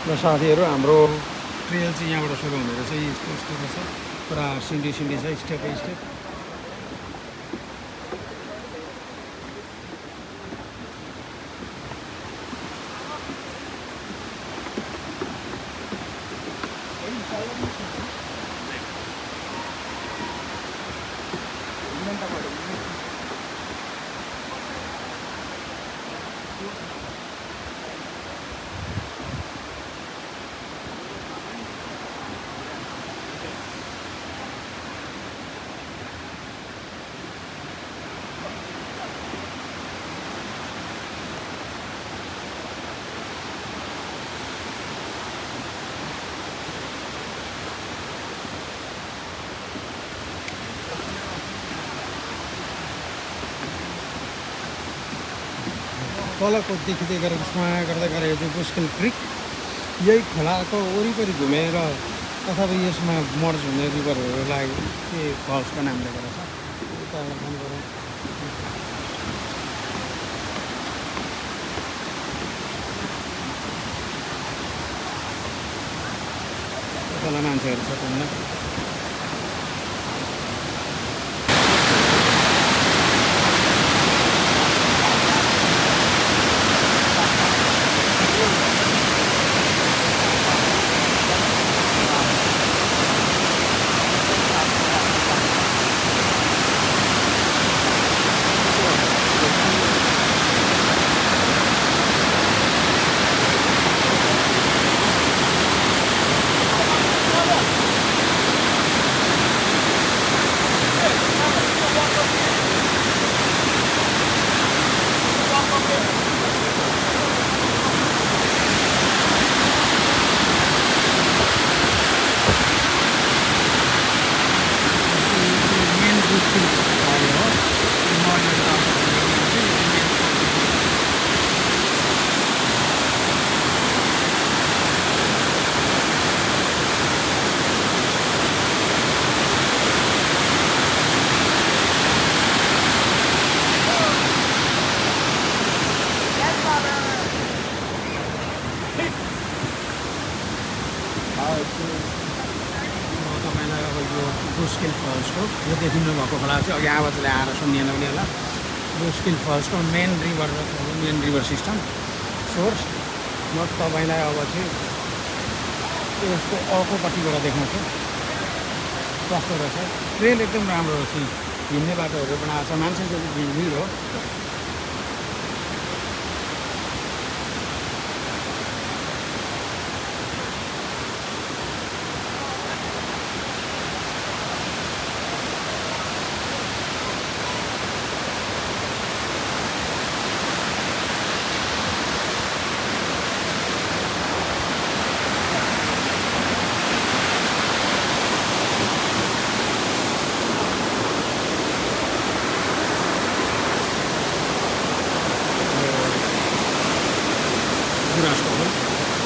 र साथीहरू हाम्रो ट्रेल चाहिँ यहाँबाट सुरु हुँदो रहेछ यस्तो यस्तो रहेछ पुरा सिन्डी सिन्डी छ स्टेप बाई स्टेप तलको देखिँदै गरेको सुहाए गर्दै गरेको चाहिँ बुस्किल क्रिक यही खोलाको वरिपरि घुमेर अथवा यसमा मर्ज हुने रिभरहरूलाई के फल्सको नामले गरेछ तल मान्छेहरू छ घुम्न बुस्किल फल्सको यो देखिनु भएको खोला चाहिँ अघि आवाजले आएर सुनिएन भने होला बुस्किल फल्सको मेन रिभर सिस्टम सोर्स म तपाईँलाई अब चाहिँ यसको अर्कोपट्टिबाट देखाउँछु कस्तो रहेछ ट्रेल एकदम राम्रो रहेछ हिँड्ने बाटोहरू बनाएको छ मान्छेको भिड हो गुराँसको हो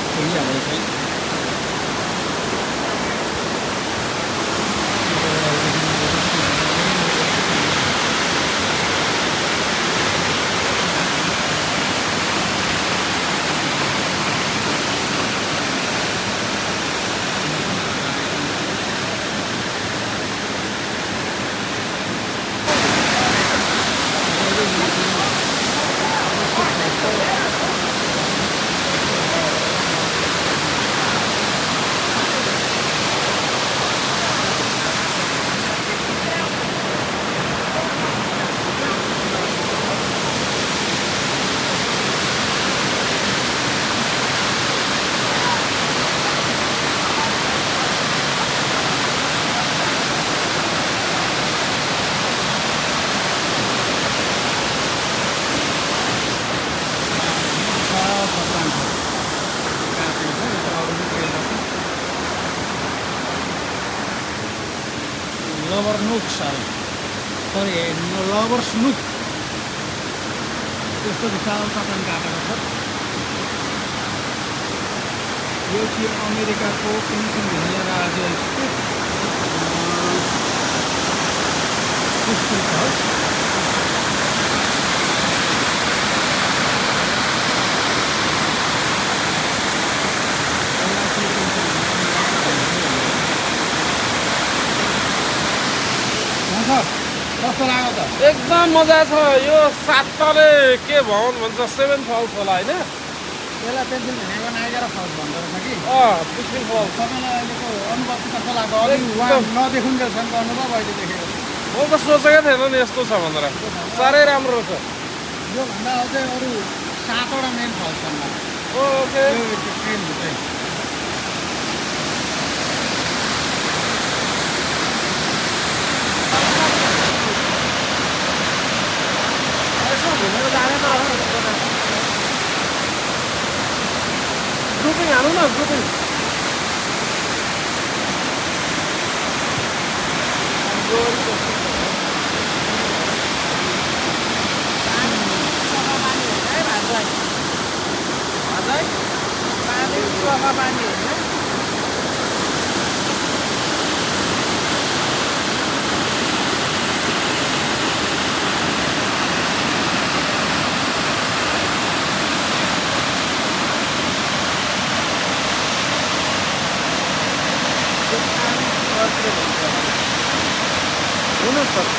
खोलिहाल्दैछ लभरनुक सरी लभर्सनुक त्यस्तो विशाल चट्टान काटेको छ यो चाहिँ अमेरिकाको पेन्सिल्भेनिया राज्यस्थित बुस्किल फल्स एकदम मजा छ यो 7 तले के भवन भन्छ 7 फल्स होला हैन यसलाई पेन्सिलभेनियाको नाइगरा फल्स भन्दो रहेछ कि पेन्सिल फल्स तपाईँलाई अहिलेको अनुभव कस्तो लाग्यो अलिक उहाँ नदेखुन्जेलसम्मको अनुभव अहिले देखेको म त सोचेकै थिएन नि यस्तो छ भनेर साह्रै राम्रो छ योभन्दा अझै अरू 7वटा मेन फल्स छन् ओके ट्रेनभित्रै घुमेर जाने त ग्रुपिङ हालौँ न ग्रुपिङ हुनु पर्छ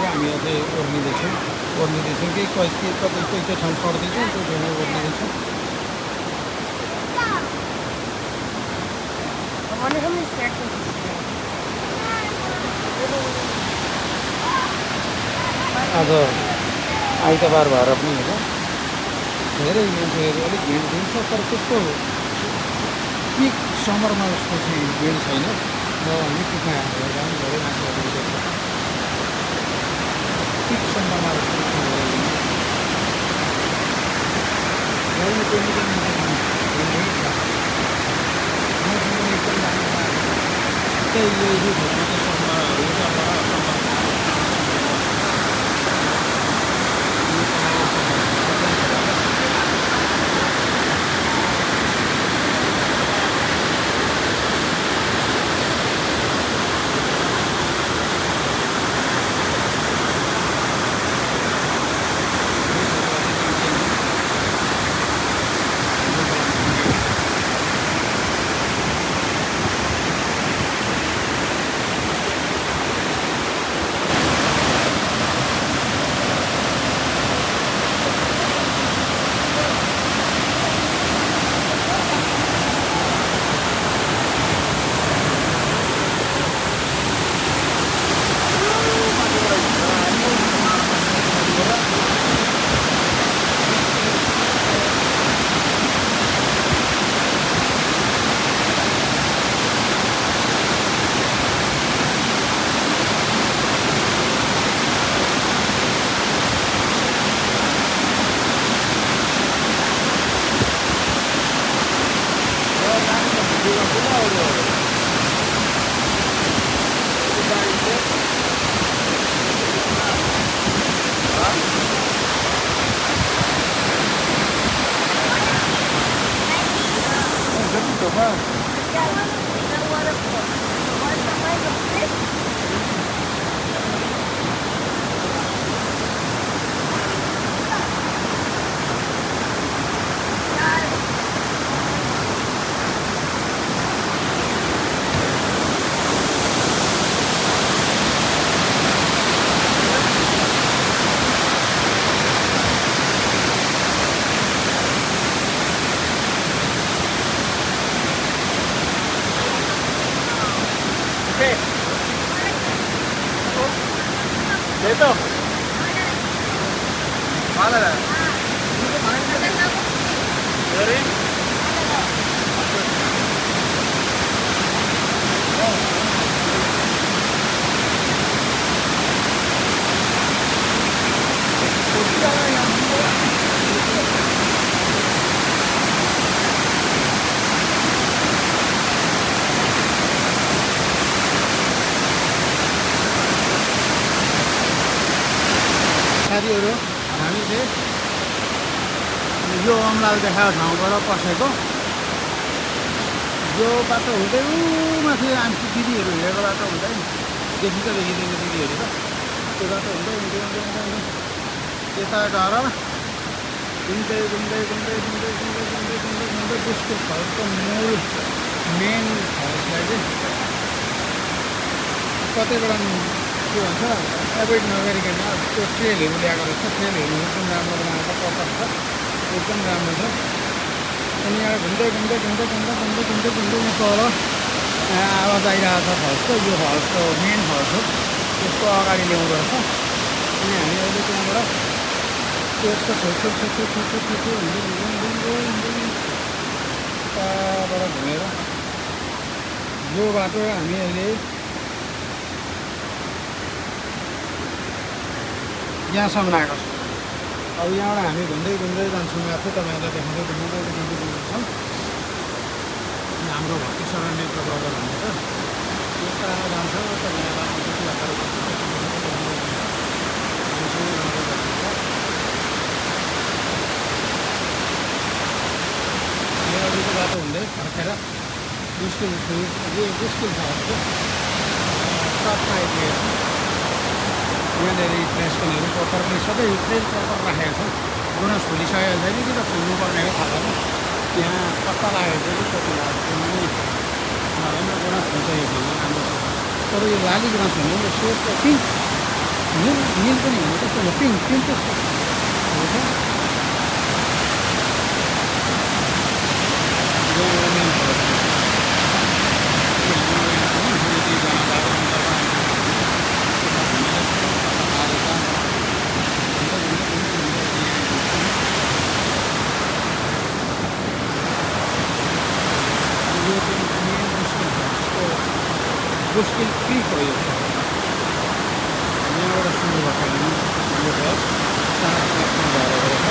हामी अझै ओर्लिँदैछौँ केही कतै कोही ठाउँ पर्दैछौँ त्यो ठाउँमा ओर्लिँदैछौँ आज आइतबार भएर पनि होइन धेरै मान्छेहरू अलिक भिड हुन्छ तर त्यस्तो पिक समरमा जस्तो चाहिँ भिड छैन र हामी पिकमा हेर्दा पनि धेरै मान्छेहरू देख्छ पिक समरमा जस्तो Dito. Mana na? Dari? साथीहरू हामी चाहिँ यो अमलाल देखाएको ठाउँबाट पसेको यो बाटो हुँदै माथि आन्टी दिदीहरू हिँडेको बाटो हुँदै देखि त देखिँदैन दिदीहरू त त्यो बाटो हुँदै हुँदै हुँदै हुँदै हुँदै यता गएर घुम्दै घुम्दै घुम्दै घुम्दै घुम्दै घुम्दै घुम्दै घुम्दै बुस्किल फल्सको मूल मेन फल्सलाई चाहिँ कतैबाट के भन्छ एभोइड नगरिकन त्यो ट्रेलहरू ल्याएको रहेछ ट्रेलहरू एकदम राम्रो बनाएको पर्पज छ एकदम राम्रो छ अनि यहाँ घुम्दै घुम्दै घुम्दै घुम्दै घुम्दै घुम्दै घुम्दै यहाँ तल आवाज आइरहेको छ फल्सको यो फल्सको मेन फल्स हो त्यसको अगाडि ल्याउँदो रहेछ अनि हामी अहिले त्यहाँबाट त्यसको छेउछेउ हुँदै त्यहाँबाट घुमेर यो बाटो हामी अहिले यहाँसम्म आएको छौँ अब यहाँबाट हामी घुम्दै घुम्दै जान्छौँ माथि तपाईँहरूलाई देखाउँदै घुम्दै घुम्दै जान्छौँ हाम्रो भक्तेश्वर नेत्र बजार भनेर यता जान्छ अगाडिको बाटो हुँदै फर्केर मुस्किल छ साथमा आइपुगेको छ यहाँनिर ट्रेसकनहरू प्रपरले सबै ट्रेन प्रपर राखेको छ बोनस खोलिसकेको छैन कि त खोल्नुपर्ने हो थाहा छैन त्यहाँ पत्ता लागेको छ कि कति लाग्छ नभए बोनस हुन्छ यो खाना राम्रो छ तर यो लाली गुनास हुने यो सेटको पिङ्क निल पनि हुने त्यस्तो हो पिङ्क त्यस्तो हुन्छ मुस्किल पिक हो यो यहाँबाट सुरु भएको यो बस 7 लाखमा भएर गएको छ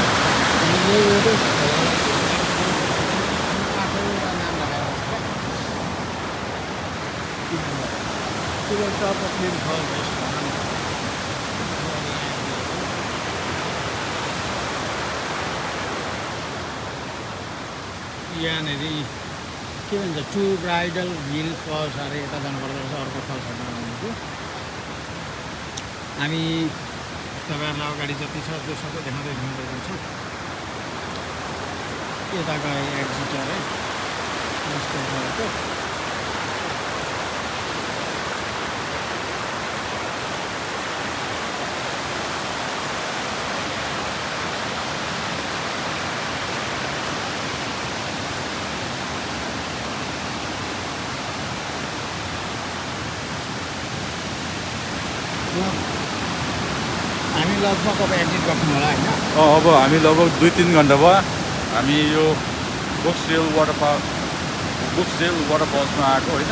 अनि यो एउटा नाम राखेको छ टप अफ मेन फल्स यहाँनिर के भन्छ टु ब्राइडल हिल फल्स अरे यता जानुपर्दो रहेछ अर्को फल्सहरू आउनु हामी तपाईँहरूलाई अगाडि जति छ त्यो सबै देखाउँदै घुम्दै जान्छौँ यता गए एक्जिट अरे यस्तो भएको हामी लगभग अब एक्जिट गर्छौँ होला होइन अब हामी लगभग 2-3 घन्टा भयो हामी यो बुक्सडेल वाटर फल्समा आएको होइन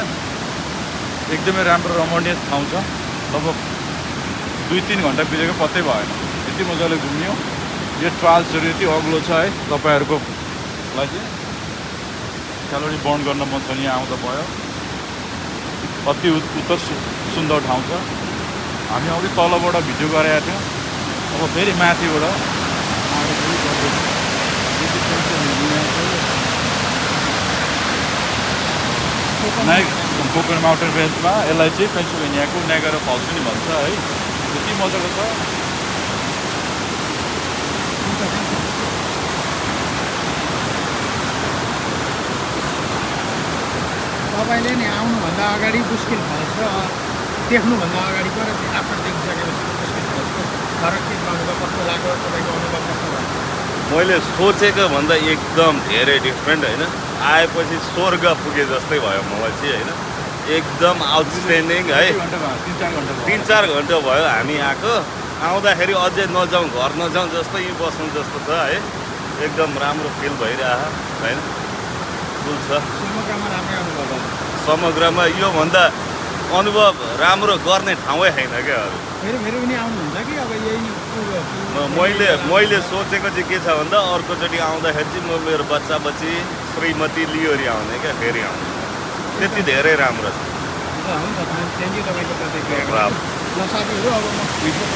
एकदमै राम्रो रमणीय ठाउँ छ लगभग 2-3 घन्टा बितेको पत्तै भएन यति मजाले घुम्यो यो ट्रायल्सहरू यति अग्लो छ है तपाईँहरूको लागि क्यालोरी बर्न गर्न मन छ यहाँ आउँदा भयो अति उत्तर सुन्दर ठाउँ छ हामी अघि तलबाट भिडियो गरेका थियौँ अब फेरि माथिबाट कोकन माउन्टेन रेन्जमा यसलाई चाहिँ पेन्सिल्भेनियाको नायगारा फल्स पनि भन्छ है यति मजाको छ तपाईँले नि आउनुभन्दा अगाडि बुस्किल फल्स र देख्नुभन्दा अगाडि गएर आफ्टर देखिसकेपछि बुस्किल फल्सको फरक के अनुभव कस्तो लाग्यो तपाईँको अनुभव कस्तो भयो मैले सोचेको भन्दा एकदम धेरै डिफ्रेन्ट होइन आएपछि स्वर्ग पुगे जस्तै भयो मलाई चाहिँ होइन एकदम आउटस्ट्यान्डिङ है 3-4 घन्टा भयो हामी आएको आउँदाखेरि अझै नजाउँ घर नजाउँ जस्तो यहीँ बस्नु जस्तो छ है एकदम राम्रो फिल भइरहेको होइन कुल छ समग्रमा राम्रै अनुभव भयो समग्रमा योभन्दा अनुभव राम्रो गर्ने ठाउँै छैन क्या अरू फेरि पनि आउनुहुन्छ कि अब यही मैले सोचेको चाहिँ के छ भन्दा अर्कोचोटि आउँदाखेरि चाहिँ म मेरो बच्चा बच्ची श्रीमती लियोरी आउने क्या फेरि आउने त्यति धेरै राम्रो छ हुन्छ थ्याङ्क यू तपाईँको प्रतिक्रिया ल साथीहरू अब म भिडियो